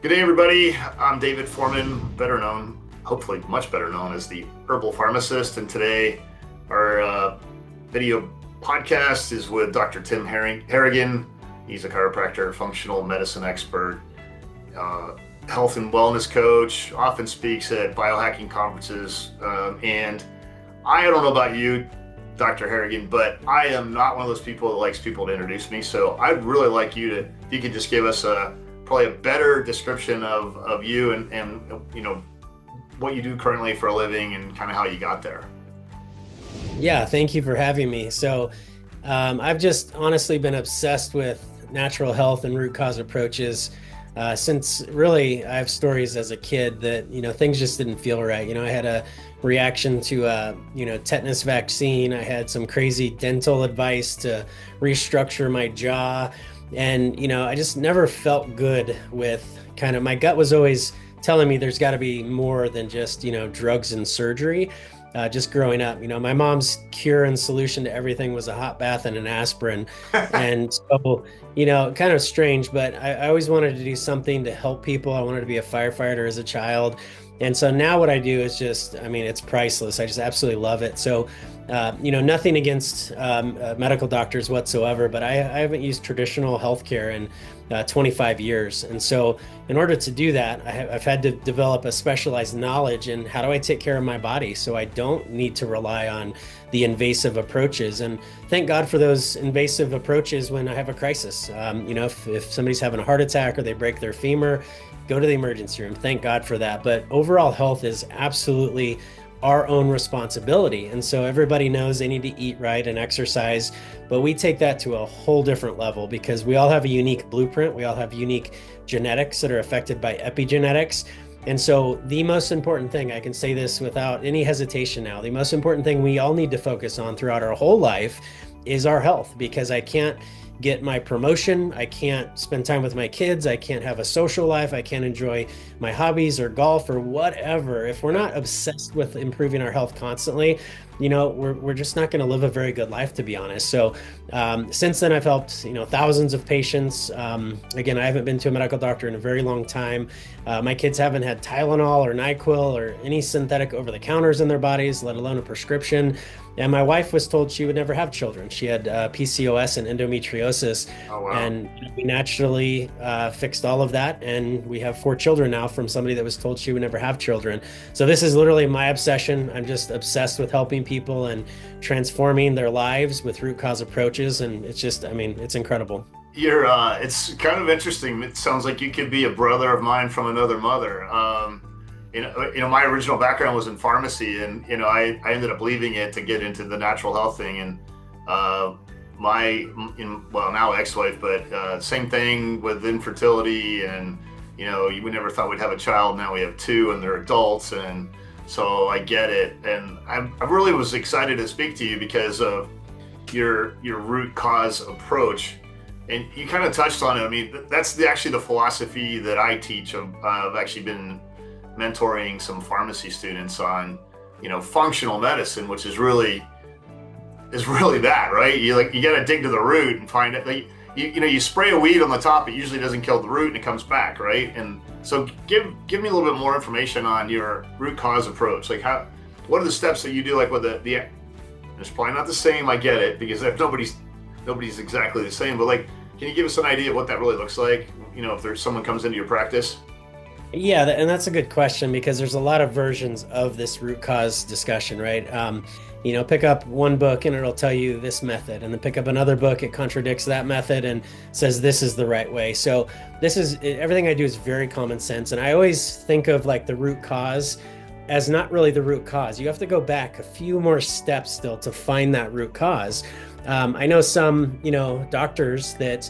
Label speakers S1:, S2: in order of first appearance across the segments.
S1: Good day, everybody. I'm David Foreman, better known, hopefully much better known as the herbal pharmacist. And today, our video podcast is with Dr. Tim Harrigan. He's a chiropractor, functional medicine expert, health and wellness coach, often speaks at biohacking conferences. And I don't know about you, Dr. Harrigan, but I am not one of those people that likes people to introduce me. So I'd really like you to, if you could just give us probably a better description of you and you know what you do currently for a living and kind of how you got there.
S2: Yeah, thank you for having me. So I've just honestly been obsessed with natural health and root cause approaches since really I have stories as a kid that, things just didn't feel right. I had a reaction to tetanus vaccine. I had some crazy dental advice to restructure my jaw. And, I just never felt good with my gut was always telling me there's got to be more than just, drugs and surgery. Just growing up, my mom's cure and solution to everything was a hot bath and an aspirin. And so, kind of strange, but I always wanted to do something to help people. I wanted to be a firefighter as a child. And so now what I do is just, it's priceless. I just absolutely love it. So, nothing against medical doctors whatsoever, but I haven't used traditional healthcare in 25 years. And so in order to do that, I've had to develop a specialized knowledge in how do I take care of my body so I don't need to rely on the invasive approaches. And thank God for those invasive approaches when I have a crisis. If somebody's having a heart attack or they break their femur, go to the emergency room. Thank God for that. But overall health is absolutely our own responsibility. And so everybody knows they need to eat right and exercise, but we take that to a whole different level because we all have a unique blueprint. We all have unique genetics that are affected by epigenetics. And so the most important thing, I can say this without any hesitation now, the most important thing we all need to focus on throughout our whole life is our health, because I can't get my promotion, I can't spend time with my kids, I can't have a social life, I can't enjoy my hobbies or golf or whatever. If we're not obsessed with improving our health constantly, we're just not going to live a very good life, to be honest. So since then I've helped thousands of patients. Again, I haven't been to a medical doctor in a very long time. My kids haven't had Tylenol or NyQuil or any synthetic over the counters in their bodies, let alone a prescription. And my wife was told she would never have children. She had PCOS and endometriosis.
S1: Oh, wow.
S2: And we naturally fixed all of that. And we have 4 children now from somebody that was told she would never have children. So this is literally my obsession. I'm just obsessed with helping people and transforming their lives with root cause approaches. And it's just, it's incredible.
S1: It's kind of interesting. It sounds like you could be a brother of mine from another mother. My original background was in pharmacy, and I ended up leaving it to get into the natural health thing. And now ex-wife, but same thing with infertility, and we never thought we'd have a child. Now we have 2, and they're adults, and so I get it. And I really was excited to speak to you because of your root cause approach. And you kind of touched on it. That's actually the philosophy that I teach. I've actually been mentoring some pharmacy students on, functional medicine, which is really that, right? You got to dig to the root and find it. Like, you spray a weed on the top, it usually doesn't kill the root and it comes back, right? And so give me a little bit more information on your root cause approach. Like what are the steps that you do? Like with the it's probably not the same. I get it, because if nobody's exactly the same, but can you give us an idea of what that really looks like? If there's someone comes into your practice?
S2: Yeah, and that's a good question, because there's a lot of versions of this root cause discussion, right? Pick up one book and it'll tell you this method, and then pick up another book, it contradicts that method and says this is the right way. So everything I do is very common sense. And I always think of the root cause as not really the root cause. You have to go back a few more steps still to find that root cause. I know some, doctors that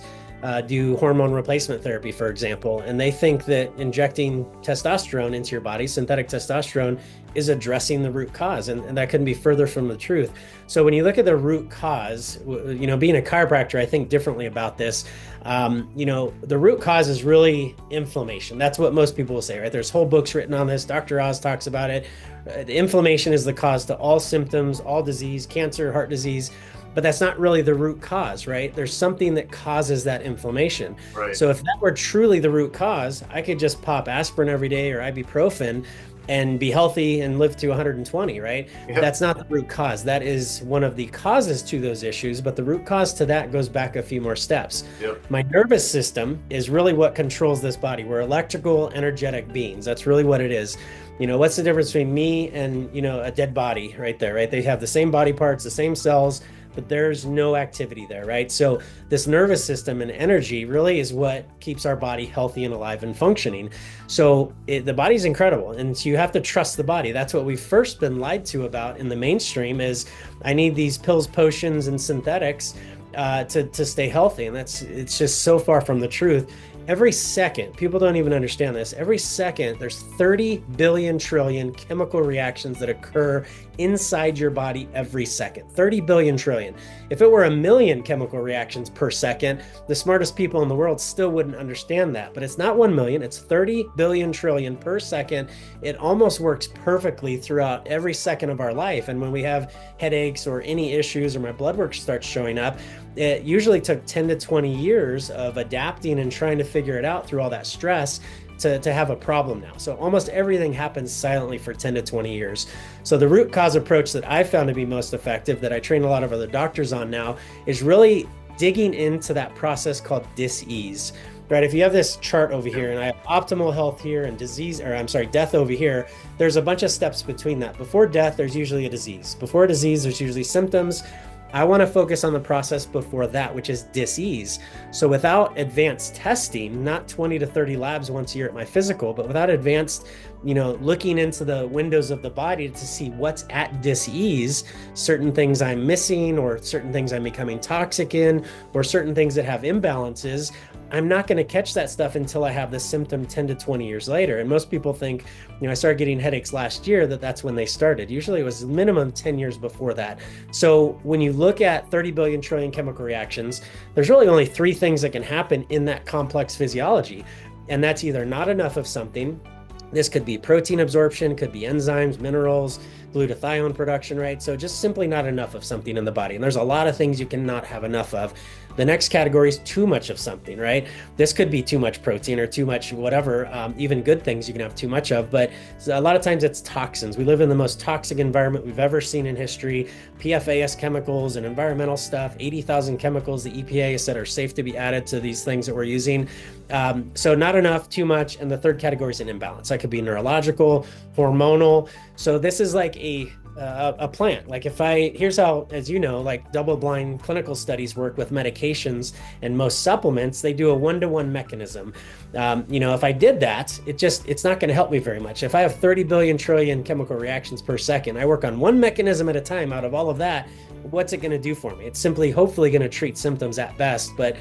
S2: do hormone replacement therapy, for example, and they think that injecting testosterone into your body, synthetic testosterone, is addressing the root cause, and that couldn't be further from the truth. So when you look at the root cause, being a chiropractor, I think differently about this. The root cause is really inflammation. That's what most people will say, right? There's whole books written on this. Dr. Oz talks about it. The inflammation is the cause to all symptoms, all disease, cancer, heart disease. but that's not really the root cause, right? There's something that causes that inflammation.
S1: Right.
S2: So if that were truly the root cause, I could just pop aspirin every day or ibuprofen and be healthy and live to 120, right?
S1: Yep.
S2: That's not the root cause. That is one of the causes to those issues, but the root cause to that goes back a few more steps.
S1: Yep.
S2: My nervous system is really what controls this body. We're electrical, energetic beings. That's really what it is. What's the difference between me and, a dead body right there, right? They have the same body parts, the same cells, but there's no activity there, right? So this nervous system and energy really is what keeps our body healthy and alive and functioning. So the body's incredible. And so you have to trust the body. That's what we've first been lied to about in the mainstream is I need these pills, potions, and synthetics to stay healthy. And it's just so far from the truth. Every second, people don't even understand this. Every second, there's 30 billion trillion chemical reactions that occur inside your body every second. 30 billion trillion. If it were a million chemical reactions per second, the smartest people in the world still wouldn't understand that. But it's not 1 million, it's 30 billion trillion per second. It almost works perfectly throughout every second of our life. And when we have headaches or any issues or my blood work starts showing up, it usually took 10 to 20 years of adapting and trying to figure it out through all that stress to have a problem now. So almost everything happens silently for 10 to 20 years. So the root cause approach that I found to be most effective, that I train a lot of other doctors on now, is really digging into that process called dis-ease. Right, if you have this chart over here and I have optimal health here and death over here, there's a bunch of steps between that. Before death, there's usually a disease. Before a disease, there's usually symptoms. I want to focus on the process before that, which is dis-ease. So without advanced testing, not 20 to 30 labs once a year at my physical, but without advanced, looking into the windows of the body to see what's at dis-ease, certain things I'm missing or certain things I'm becoming toxic in, or certain things that have imbalances, I'm not going to catch that stuff until I have the symptom 10 to 20 years later. And most people think, I started getting headaches last year, that's when they started. Usually it was minimum 10 years before that. So when you look at 30 billion trillion chemical reactions, there's really only 3 things that can happen in that complex physiology. And that's either not enough of something. This could be protein absorption, could be enzymes, minerals, glutathione production, right? So just simply not enough of something in the body. And there's a lot of things you cannot have enough of. The next category is too much of something, right? This could be too much protein or too much whatever, even good things you can have too much of, but a lot of times it's toxins. We live in the most toxic environment we've ever seen in history. PFAS chemicals and environmental stuff, 80,000 chemicals the EPA has said are safe to be added to these things that we're using. So not enough, too much. And the third category is an imbalance. That could be neurological, hormonal. So this is like a plant. Like here's how, as you know, like double-blind clinical studies work with medications and most supplements, they do a 1-to-1 mechanism. If I did that, it's not going to help me very much. If I have 30 billion trillion chemical reactions per second, I work on one mechanism at a time out of all of that. What's it going to do for me? It's simply hopefully going to treat symptoms at best. But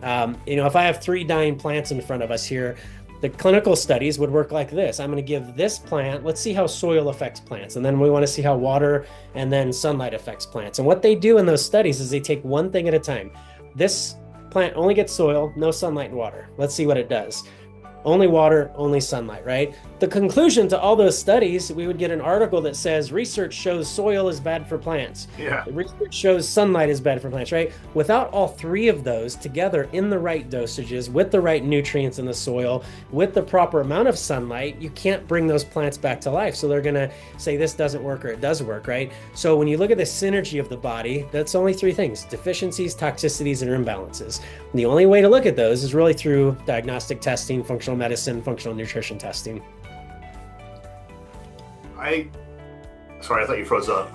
S2: if I have 3 dying plants in front of us here, the clinical studies would work like this. I'm going to give this plant, let's see how soil affects plants. And then we want to see how water and then sunlight affects plants. And what they do in those studies is they take one thing at a time. This plant only gets soil, no sunlight and water. Let's see what it does. Only water, only sunlight, right? The conclusion to all those studies, we would get an article that says research shows soil is bad for plants.
S1: Yeah.
S2: Research shows sunlight is bad for plants, right? Without all 3 of those together in the right dosages, with the right nutrients in the soil, with the proper amount of sunlight, you can't bring those plants back to life. So they're going to say this doesn't work or it does work, right? So when you look at the synergy of the body, that's only 3 things: deficiencies, toxicities, and imbalances. And the only way to look at those is really through diagnostic testing, functional medicine, functional nutrition testing.
S1: Sorry, I thought you froze up.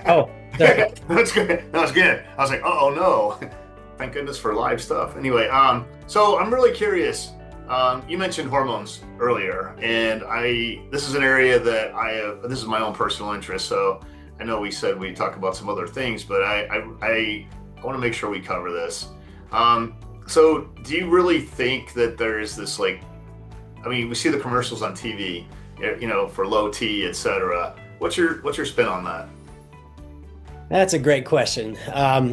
S2: Oh, sorry.
S1: That's good. That was good. I was like, oh no. Thank goodness for live stuff. Anyway, so I'm really curious. You mentioned hormones earlier, and this is an area that this is my own personal interest. So I know we said we talk about some other things, but I want to make sure we cover this. So do you really think that there's this we see the commercials on TV, for low T, etc. What's your spin on that?
S2: That's a great question.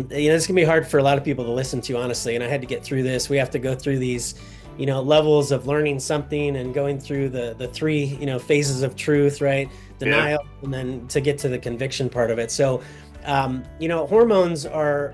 S2: This can be hard for a lot of people to listen to, honestly, and I had to get through this. We have to go through these, levels of learning something and going through the 3, phases of truth, right? Denial, yeah. And then to get to the conviction part of it. So Hormones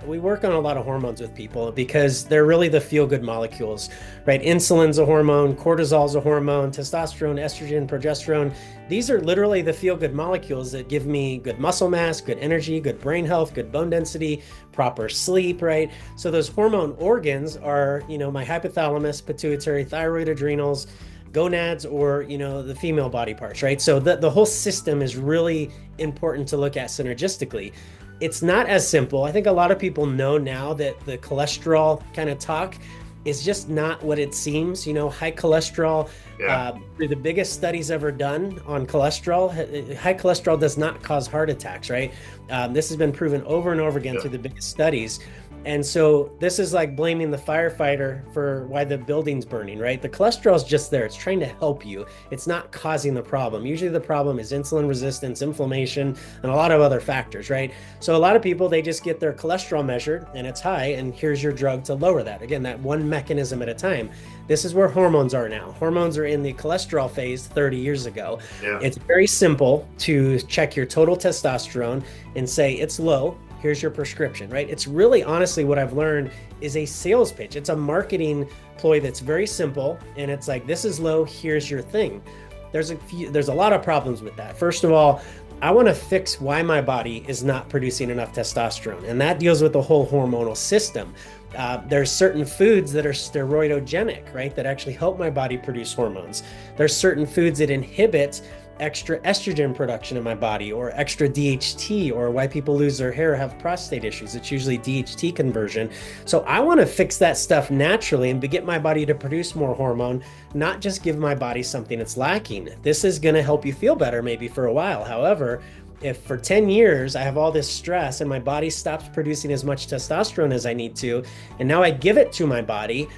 S2: we work on a lot of hormones with people because they're really the feel-good molecules, right? Insulin's a hormone, cortisol's a hormone, testosterone, estrogen, progesterone. These are literally the feel-good molecules that give me good muscle mass, good energy, good brain health, good bone density, proper sleep, right? So those hormone organs are, my hypothalamus, pituitary, thyroid, adrenals, gonads, or the female body parts, right? So the whole system is really important to look at synergistically. It's not as simple. I think a lot of people know now that the cholesterol kind of talk is just not what it seems. High cholesterol, through the biggest studies ever done on cholesterol, high cholesterol does not cause heart attacks, right? This has been proven over and over again through the biggest studies. And so this is like blaming the firefighter for why the building's burning, right? The cholesterol is just there. It's trying to help you. It's not causing the problem. Usually the problem is insulin resistance, inflammation, and a lot of other factors, right? So a lot of people, they just get their cholesterol measured and it's high, and here's your drug to lower that. Again, that one mechanism at a time. This is where hormones are now. Hormones are in the cholesterol phase 30 years ago. It's very simple to check your total testosterone and say it's low. Here's your prescription, right? It's really, honestly, what I've learned is a sales pitch. It's a marketing ploy that's very simple. And it's like, this is low, here's your thing. There's a lot of problems with that. First of all, I want to fix why my body is not producing enough testosterone. And that deals with the whole hormonal system. There's certain foods that are steroidogenic, right? That actually help my body produce hormones. There's certain foods that inhibit extra estrogen production in my body, or extra DHT, or why people lose their hair, have prostate issues. It's usually DHT conversion. So I want to fix that stuff naturally and get my body to produce more hormone, not just give my body something that's lacking. This is going to help you feel better maybe for a while. However, if for 10 years I have all this stress and my body stops producing as much testosterone as I need to, and now I give it to my body,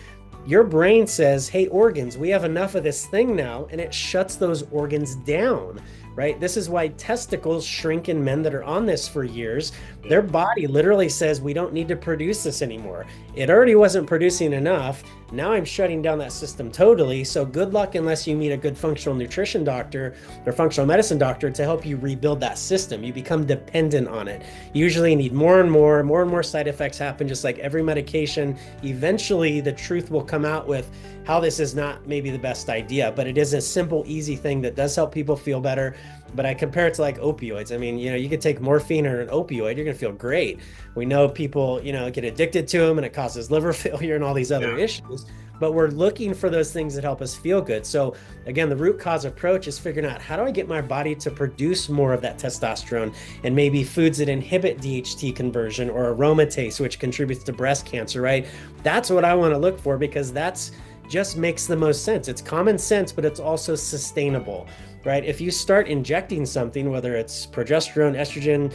S2: your brain says, hey, organs, we have enough of this thing now, and it shuts those organs down, right? This is why testicles shrink in men that are on this for years. Their body literally says, we don't need to produce this anymore. It already wasn't producing enough. Now I'm shutting down that system totally. So good luck unless you meet a good functional nutrition doctor or functional medicine doctor to help you rebuild that system. You become dependent on it. You usually need more and more side effects happen, just like every medication. Eventually the truth will come out with how this is not maybe the best idea, but it is a simple, easy thing that does help people feel better. But I compare it to like opioids. I mean, you could take morphine or an opioid, you're going to feel great. We know people, get addicted to them and it causes liver failure and all these other issues. But we're looking for those things that help us feel good. So again, the root cause approach is figuring out, how do I get my body to produce more of that testosterone, and maybe foods that inhibit DHT conversion, or aromatase, which contributes to breast cancer, right? That's what I want to look for, because that's just makes the most sense. It's common sense, but it's also sustainable, right? If you start injecting something, whether it's progesterone, estrogen,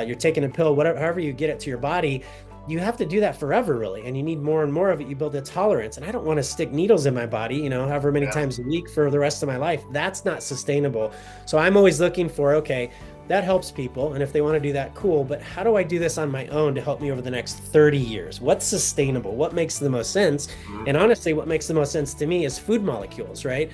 S2: you're taking a pill, whatever, however you get it to your body, you have to do that forever, really. And you need more and more of it. You build a tolerance. And I don't want to stick needles in my body, however many times a week for the rest of my life. That's not sustainable. So I'm always looking for, okay, that helps people. And if they want to do that, cool. But how do I do this on my own to help me over the next 30 years? What's sustainable? What makes the most sense? And honestly, what makes the most sense to me is food molecules, right?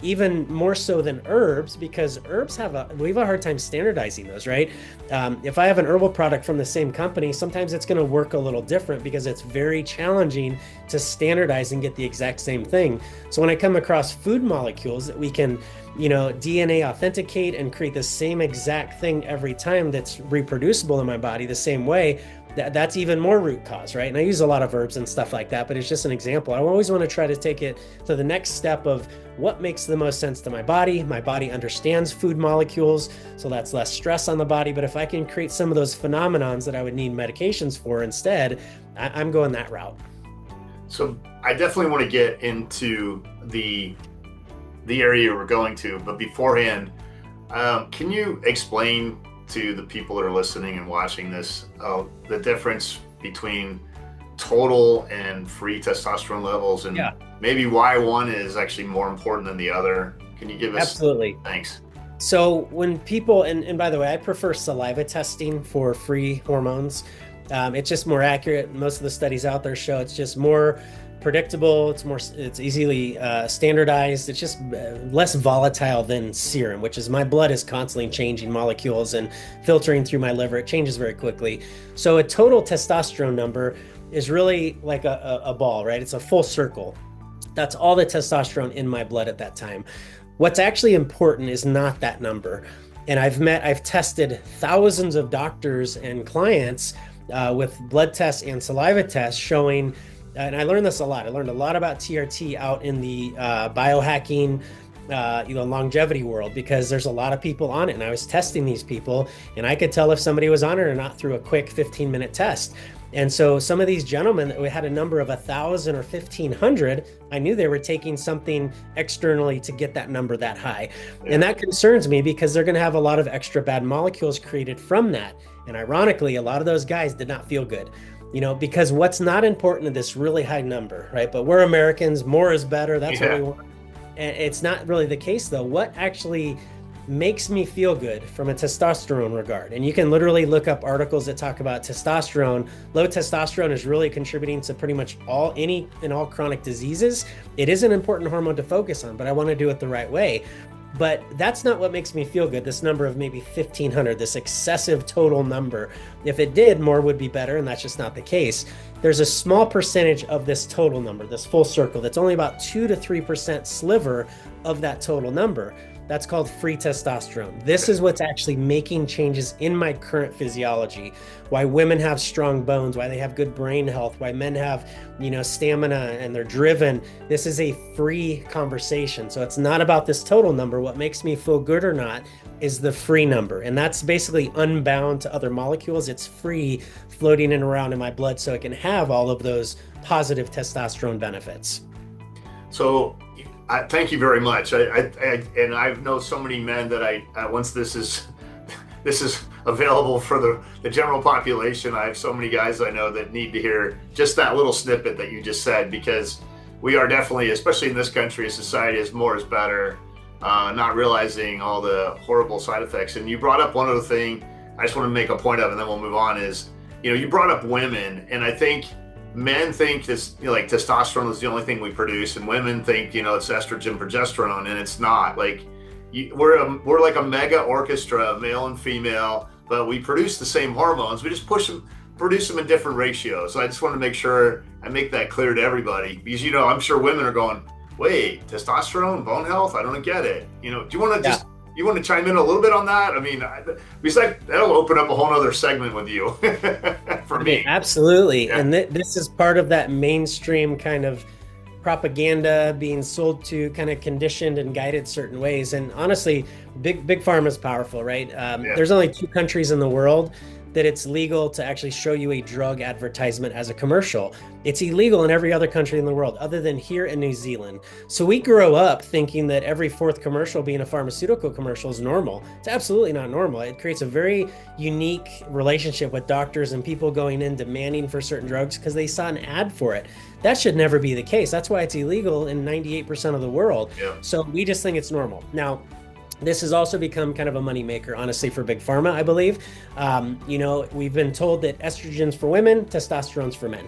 S2: Even more so than herbs, because herbs we have a hard time standardizing those, right? If I have an herbal product from the same company, sometimes it's going to work a little different because it's very challenging to standardize and get the exact same thing. So when I come across food molecules that we can, DNA authenticate and create the same exact thing every time that's reproducible in my body the same way, that's even more root cause, right? And I use a lot of herbs and stuff like that, but it's just an example. I always want to try to take it to the next step of what makes the most sense to my body. My body understands food molecules, so that's less stress on the body. But if I can create some of those phenomenons that I would need medications for instead, I'm going that route.
S1: So I definitely want to get into the area we're going to, but beforehand, can you explain to the people that are listening and watching this, the difference between total and free testosterone levels, and maybe why one is actually more important than the other? Can you give us?
S2: Absolutely.
S1: Thanks.
S2: So when people, and by the way, I prefer saliva testing for free hormones. It's just more accurate. Most of the studies out there show it's just more predictable. It's easily standardized. It's just less volatile than serum, which is my blood is constantly changing molecules and filtering through my liver. It changes very quickly. So a total testosterone number is really like a ball, right? It's a full circle. That's all the testosterone in my blood at that time. What's actually important is not that number. And I've tested thousands of doctors and clients with blood tests and saliva tests showing, and I learned this a lot. I learned a lot about TRT out in the biohacking, longevity world, because there's a lot of people on it. And I was testing these people and I could tell if somebody was on it or not through a quick 15-minute test. And so some of these gentlemen that we had a number of 1,000 or 1,500, I knew they were taking something externally to get that number that high. And that concerns me because they're going to have a lot of extra bad molecules created from that. And ironically, a lot of those guys did not feel good, because what's not important in this really high number, right? But we're Americans, more is better. That's what we want. And it's not really the case though. What actually makes me feel good from a testosterone regard, and you can literally look up articles that talk about testosterone. Low testosterone is really contributing to pretty much all chronic diseases. It is an important hormone to focus on, but I want to do it the right way. But that's not what makes me feel good, this number of maybe 1,500, this excessive total number. If it did, more would be better, and that's just not the case. There's a small percentage of this total number, this full circle, that's only about 2 to 3% sliver of that total number. That's called free testosterone. This is what's actually making changes in my current physiology. Why women have strong bones, why they have good brain health, why men have, stamina and they're driven. This is a free conversation. So it's not about this total number. What makes me feel good or not is the free number. And that's basically unbound to other molecules. It's free floating in around in my blood so it can have all of those positive testosterone benefits.
S1: So thank you very much. I know so many men that once this is available for the general population, I have so many guys I know that need to hear just that little snippet that you just said, because we are definitely, especially in this country, a society is more is better, not realizing all the horrible side effects. And you brought up one other thing I just want to make a point of, and then we'll move on, is, you brought up women, and I think men think this, like testosterone is the only thing we produce, and women think, it's estrogen, progesterone, and it's not. Like, we're like a mega orchestra, male and female, but we produce the same hormones. We just produce them in different ratios. So I just want to make sure I make that clear to everybody, because I'm sure women are going, wait, testosterone, bone health? I don't get it. Do you want to you want to chime in a little bit on that? I mean, that'll open up a whole other segment with you for me.
S2: Absolutely. Yeah. And this is part of that mainstream kind of propaganda being sold to, kind of conditioned and guided certain ways. And honestly, big pharma is powerful, right? There's only 2 countries in the world that it's legal to actually show you a drug advertisement as a commercial. It's illegal in every other country in the world other than here in New Zealand. So we grow up thinking that every 4th commercial being a pharmaceutical commercial is normal. It's absolutely not normal. It creates a very unique relationship with doctors and people going in demanding for certain drugs because they saw an ad for it. That should never be the case. That's why it's illegal in 98% of the world. Yeah. So we just think it's normal. Now, this has also become kind of a moneymaker, honestly, for big pharma, I believe. We've been told that estrogen's for women, testosterone's for men.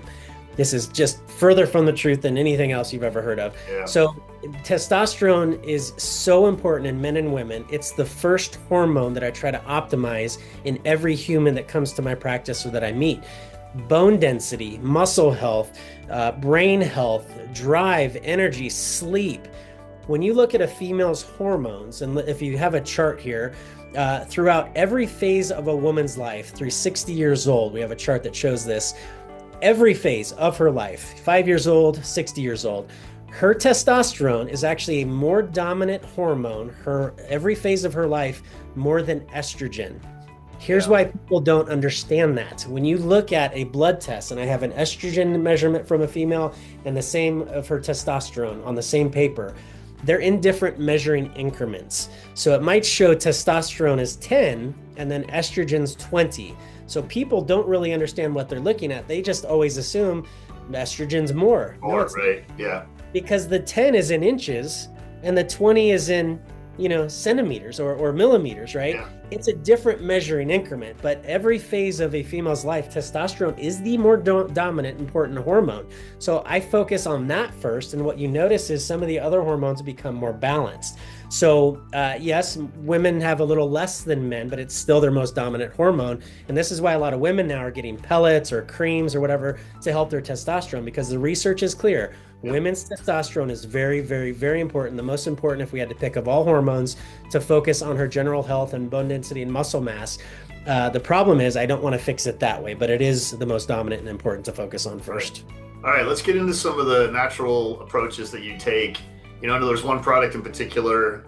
S2: This is just further from the truth than anything else you've ever heard of. Yeah. So testosterone is so important in men and women. It's the first hormone that I try to optimize in every human that comes to my practice or that I meet. Bone density, muscle health, brain health, drive, energy, sleep. When you look at a female's hormones, and if you have a chart here, throughout every phase of a woman's life, through 60 years old, we have a chart that shows this, every phase of her life, 5 years old, 60 years old, her testosterone is actually a more dominant hormone, every phase of her life, more than estrogen. Here's why people don't understand that. When you look at a blood test, and I have an estrogen measurement from a female and the same of her testosterone on the same paper, they're in different measuring increments. So it might show testosterone is 10 and then estrogen's 20. So people don't really understand what they're looking at. They just always assume estrogen's more.
S1: More, right? Yeah.
S2: Because the 10 is in inches and the 20 is in, centimeters or millimeters, right? Yeah. it's a different measuring increment, but every phase of a female's life, testosterone is the more dominant, important hormone. So I focus on that first. And what you notice is some of the other hormones become more balanced. So yes, women have a little less than men, but it's still their most dominant hormone. And this is why a lot of women now are getting pellets or creams or whatever to help their testosterone, because the research is clear. Women's testosterone is very, very, very important. The most important, if we had to pick, of all hormones to focus on her general health and bone density and muscle mass. The problem is I don't want to fix it that way, but it is the most dominant and important to focus on first.
S1: All right, let's get into some of the natural approaches that you take. You know, there's one product in particular,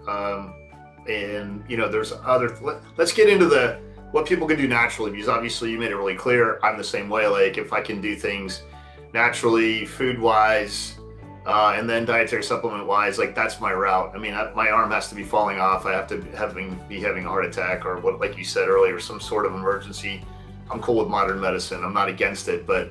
S1: and you know, there's other. Let's get into what people can do naturally, because obviously you made it really clear. I'm the same way. Like, if I can do things naturally, food-wise, and then dietary supplement-wise, like, that's my route. I mean, my arm has to be falling off. I have to be having a heart attack, or what, like you said earlier, some sort of emergency. I'm cool with modern medicine. I'm not against it, but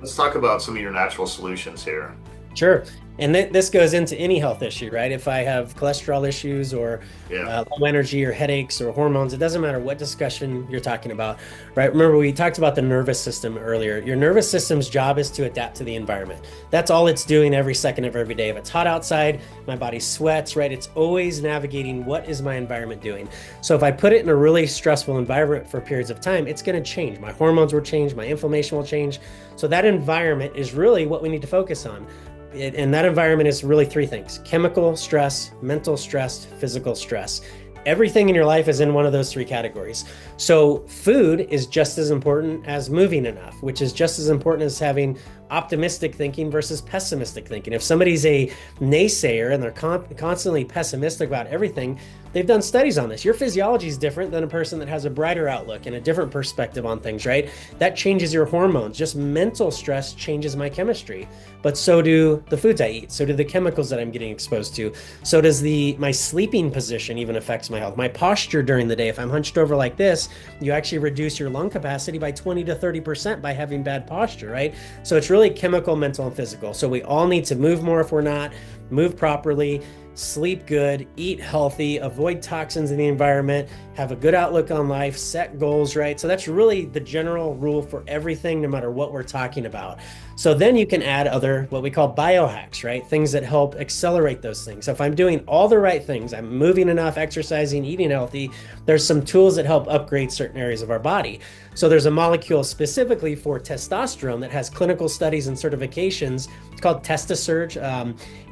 S1: let's talk about some of your natural solutions here.
S2: Sure. And this goes into any health issue, right? If I have cholesterol issues or low energy or headaches or hormones, it doesn't matter what discussion you're talking about, right? Remember, we talked about the nervous system earlier. Your nervous system's job is to adapt to the environment. That's all it's doing every second of every day. If it's hot outside, my body sweats, right? It's always navigating, what is my environment doing? So if I put it in a really stressful environment for periods of time, it's going to change. My hormones will change, my inflammation will change. So that environment is really what we need to focus on. And that environment is really three things: chemical stress, mental stress, physical stress. Everything in your life is in one of those three categories. So food is just as important as moving enough, which is just as important as having optimistic thinking versus pessimistic thinking. If somebody's a naysayer and they're constantly pessimistic about everything, they've done studies on this. Your physiology is different than a person that has a brighter outlook and a different perspective on things, right? That changes your hormones. Just mental stress changes my chemistry, but so do the foods I eat. So do the chemicals that I'm getting exposed to. So does my sleeping position even affects my health. My posture during the day. If I'm hunched over like this, you actually reduce your lung capacity by 20 to 30% by having bad posture, right? So it's really chemical, mental, and physical. So we all need to move more if we're not, move properly, sleep good, eat healthy, avoid toxins in the environment, have a good outlook on life, set goals, right? So that's really the general rule for everything, no matter what we're talking about. So then you can add other, what we call biohacks, right? Things that help accelerate those things. So if I'm doing all the right things, I'm moving enough, exercising, eating healthy, there's some tools that help upgrade certain areas of our body. So there's a molecule specifically for testosterone that has clinical studies and certifications. It's called Testosurge.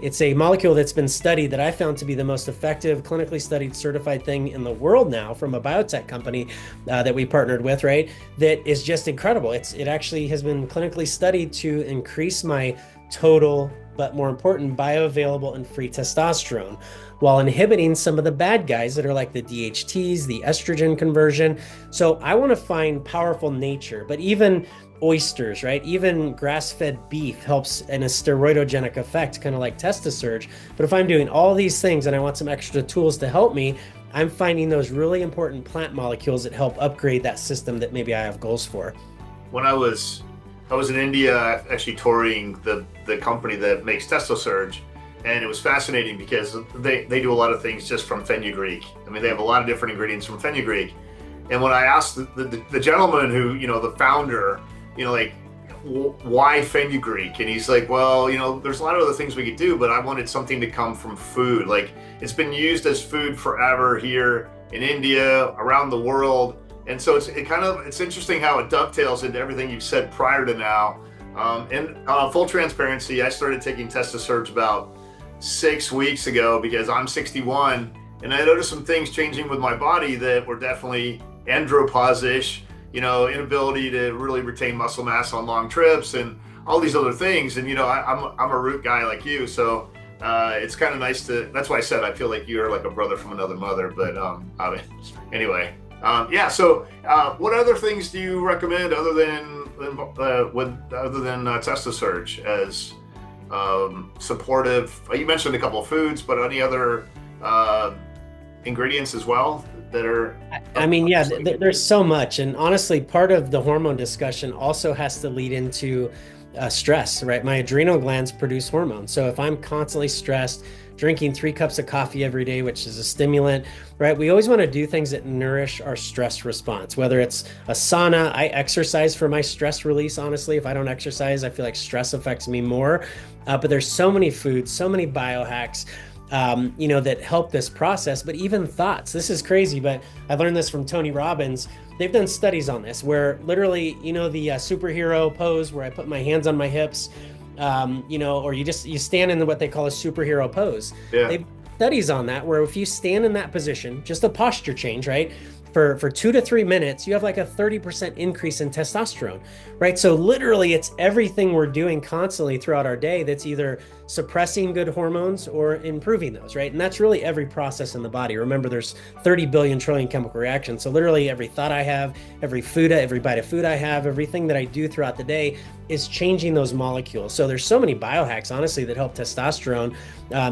S2: It's a molecule that's been studied that I found to be the most effective, clinically studied, certified thing in the world now, from a biotech company that we partnered with, right? That is just incredible. It actually has been clinically studied to increase my total, but more important, bioavailable and free testosterone, while inhibiting some of the bad guys that are like the DHTs, the estrogen conversion. So I want to find powerful nature, but even oysters, right? Even grass-fed beef helps in a steroidogenic effect, kind of like Testosurge. But if I'm doing all these things and I want some extra tools to help me, I'm finding those really important plant molecules that help upgrade that system that maybe I have goals for.
S1: When I was in India, actually touring the company that makes Testosurge, and it was fascinating because they do a lot of things just from fenugreek. I mean, they have a lot of different ingredients from fenugreek. And when I asked the gentleman who, you know, the founder, you know, like, why fenugreek? And he's like, well, you know, there's a lot of other things we could do, but I wanted something to come from food. Like, it's been used as food forever here in India, around the world. And so it's interesting how it dovetails into everything you've said prior to now. And full transparency, I started taking Testosurge about 6 weeks ago because I'm 61, and I noticed some things changing with my body that were definitely andropause-ish, you know, inability to really retain muscle mass on long trips and all these other things. And, you know, I'm a root guy like you, so it's kind of nice that's why I said I feel like you're like a brother from another mother. But anyway, so what other things do you recommend other than Testosurge as supportive? You mentioned a couple of foods, but any other ingredients as well that are?
S2: I mean, there's so much. And honestly, part of the hormone discussion also has to lead into stress, right? My adrenal glands produce hormones. So if I'm constantly stressed, drinking 3 cups of coffee every day, which is a stimulant, right? We always want to do things that nourish our stress response, whether it's a sauna. I exercise for my stress release. Honestly, if I don't exercise, I feel like stress affects me more. But there's so many foods, so many biohacks, that help this process. But even thoughts, this is crazy, but I learned this from Tony Robbins. They've done studies on this where literally, the superhero pose where I put my hands on my hips, or you stand in what they call a superhero pose.
S1: Yeah.
S2: They've studies on that where if you stand in that position, just a posture change, right? For 2 to 3 minutes, you have like a 30% increase in testosterone, right? So literally it's everything we're doing constantly throughout our day that's either suppressing good hormones or improving those, right? And that's really every process in the body. Remember, there's 30 billion trillion chemical reactions. So literally every thought I have, every bite of food I have, everything that I do throughout the day is changing those molecules. So there's so many biohacks, honestly, that help testosterone.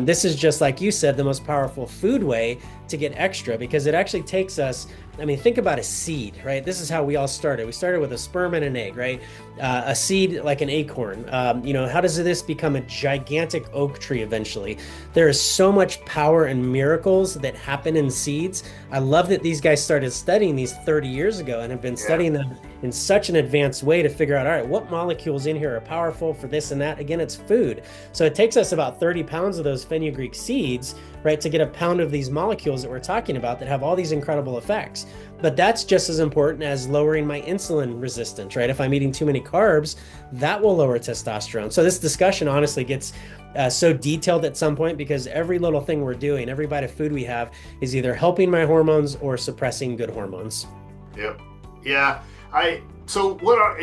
S2: This is just like you said, the most powerful food way to get extra, because it actually takes us, think about a seed, right? This is how we all started. We started with a sperm and an egg, right? A seed like an acorn. How does this become a gigantic oak tree eventually? There is so much power and miracles that happen in seeds. I love that these guys started studying these 30 years ago and have been studying them in such an advanced way to figure out, all right, what molecules in here are powerful for this and that? Again, it's food. So it takes us about 30 pounds of those fenugreek seeds, right, to get a pound of these molecules that we're talking about that have all these incredible effects. But that's just as important as lowering my insulin resistance, right? If I'm eating too many carbs, that will lower testosterone. So this discussion honestly gets so detailed at some point, because every little thing we're doing, every bite of food we have is either helping my hormones or suppressing good hormones.
S1: Yep. Yeah. So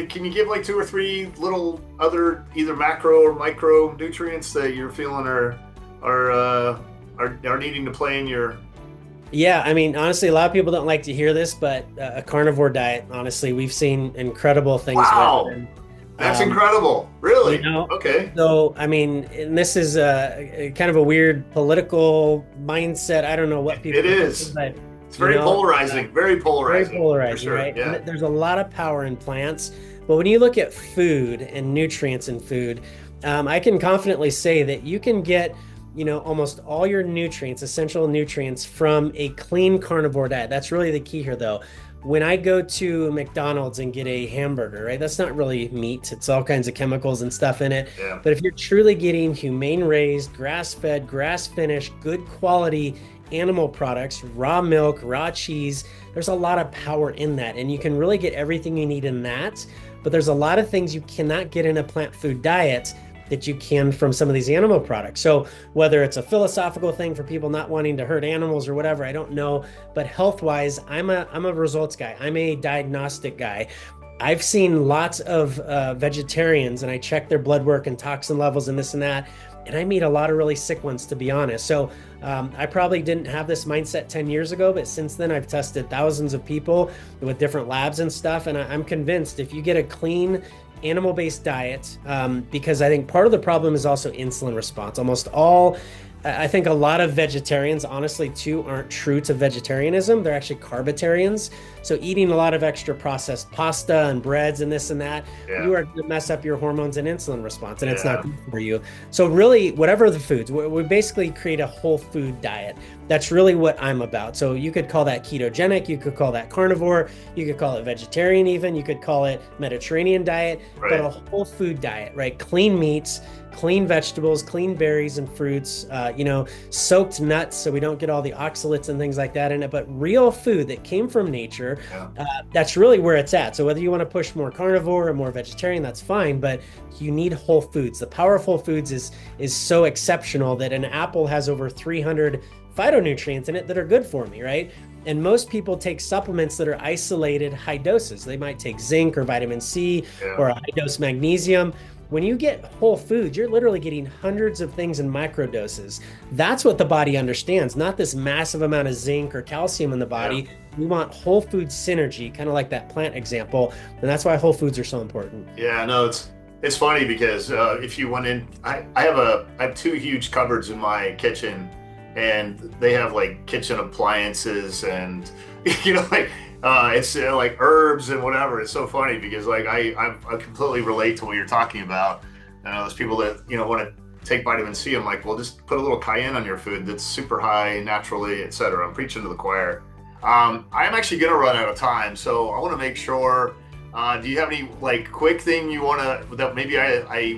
S1: can you give like 2 or 3 little other either macro or micro nutrients that you're feeling are needing to play in your?
S2: Yeah, honestly, a lot of people don't like to hear this, but a carnivore diet, honestly, we've seen incredible things.
S1: Wow, that's incredible. Really? Okay.
S2: So, and this is a kind of a weird political mindset. I don't know what people.
S1: It is. But, it's very polarizing. Very polarizing.
S2: Very polarizing, sure. Right? Yeah. And there's a lot of power in plants, but when you look at food and nutrients in food, I can confidently say that you can get almost all your nutrients, essential nutrients, from a clean carnivore diet. That's really the key here, though. When I go to McDonald's and get a hamburger, right, that's not really meat. It's all kinds of chemicals and stuff in it.
S1: Yeah.
S2: But if you're truly getting humane raised, grass-fed, grass-finished, good quality animal products, raw milk, raw cheese, there's a lot of power in that. And you can really get everything you need in that. But there's a lot of things you cannot get in a plant food diet that you can from some of these animal products. So whether it's a philosophical thing for people not wanting to hurt animals or whatever, I don't know. But health-wise, I'm a results guy. I'm a diagnostic guy. I've seen lots of vegetarians, and I check their blood work and toxin levels and this and that. And I meet a lot of really sick ones, to be honest. So I probably didn't have this mindset 10 years ago, but since then I've tested thousands of people with different labs and stuff. And I'm convinced if you get a clean animal-based diet, because I think part of the problem is also insulin response. I think a lot of vegetarians, honestly, too, aren't true to vegetarianism. They're actually carbitarians. So eating a lot of extra processed pasta and breads and this and that, you are going to mess up your hormones and insulin response, and it's not good for you. So really, whatever the foods, we basically create a whole food diet. That's really what I'm about. So you could call that ketogenic, you could call that carnivore, you could call it vegetarian even, you could call it Mediterranean diet, but a whole food diet, right? Clean meats, clean vegetables, clean berries and fruits, soaked nuts so we don't get all the oxalates and things like that in it, but real food that came from nature. That's really where it's at. So whether you want to push more carnivore or more vegetarian, that's fine, but you need whole foods. The power of whole foods is so exceptional that an apple has over 300 phytonutrients in it that are good for me, right? And most people take supplements that are isolated high doses. They might take zinc or vitamin C or a high dose magnesium. When you get whole foods, you're literally getting hundreds of things in micro doses. That's what the body understands, not this massive amount of zinc or calcium in the body. We want whole food synergy, kind of like that plant example. And that's why whole foods are so important.
S1: Yeah, no, it's funny because if you went in, I have 2 huge cupboards in my kitchen, and they have like kitchen appliances and it's like herbs and whatever. It's so funny because like I completely relate to what you're talking about. Those people that want to take vitamin C. I'm like, well, just put a little cayenne on your food that's super high naturally, etc. I'm preaching to the choir. I'm actually going to run out of time, so I want to make sure. Do you have any like quick thing you want to that maybe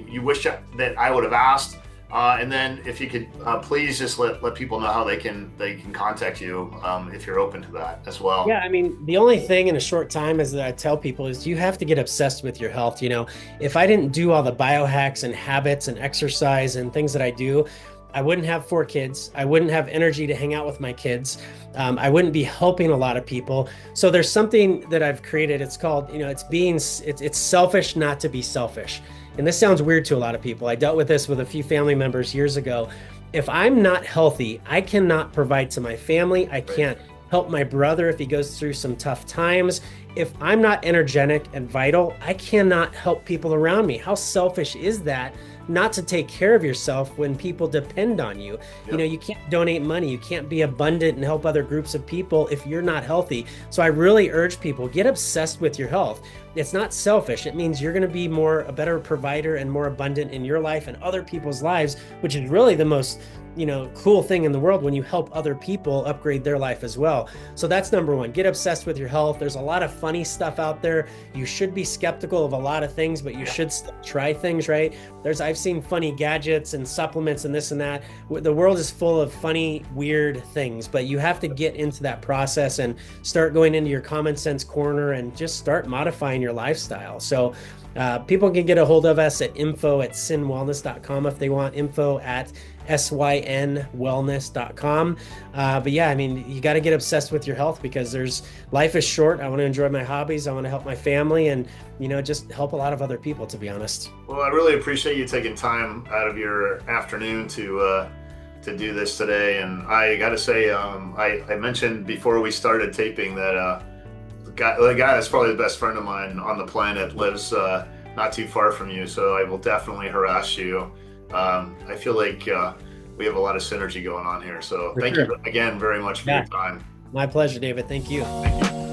S1: you wish that I would have asked? And then if you could please just let people know how they can contact you if you're open to that as well.
S2: Yeah, I mean, the only thing in a short time is that I tell people is you have to get obsessed with your health. You know, if I didn't do all the biohacks and habits and exercise and things that I do, I wouldn't have 4 kids. I wouldn't have energy to hang out with my kids. I wouldn't be helping a lot of people. So there's something that I've created. It's called, you know, it's selfish not to be selfish. And this sounds weird to a lot of people. I dealt with this with a few family members years ago. If I'm not healthy, I cannot provide to my family. I can't help my brother if he goes through some tough times. If I'm not energetic and vital, I cannot help people around me. How selfish is that? Not to take care of yourself when people depend on you. Yep. You know, you can't donate money. You can't be abundant and help other groups of people if you're not healthy. So I really urge people, get obsessed with your health. It's not selfish. It means you're going to be a better provider and more abundant in your life and other people's lives, which is really the most, you know, cool thing in the world when you help other people upgrade their life as well. So that's number one. Get obsessed with your health. There's a lot of funny stuff out there. You should be skeptical of a lot of things, but you should still try things, right? I've seen funny gadgets and supplements and this and that. The world is full of funny, weird things, but you have to get into that process and start going into your common sense corner and just start modifying your lifestyle. So people can get a hold of us at info@synwellness.com if they want info at synwellness.com. But yeah, I mean, you got to get obsessed with your health because life is short. I want to enjoy my hobbies. I want to help my family and, you know, just help a lot of other people, to be honest.
S1: Well, I really appreciate you taking time out of your afternoon to do this today. And I got to say, I mentioned before we started taping that the guy that's probably the best friend of mine on the planet lives not too far from you. So I will definitely harass you. I feel like we have a lot of synergy going on here. So thank you again very much for your time.
S2: My pleasure, David. Thank you.
S1: Thank you.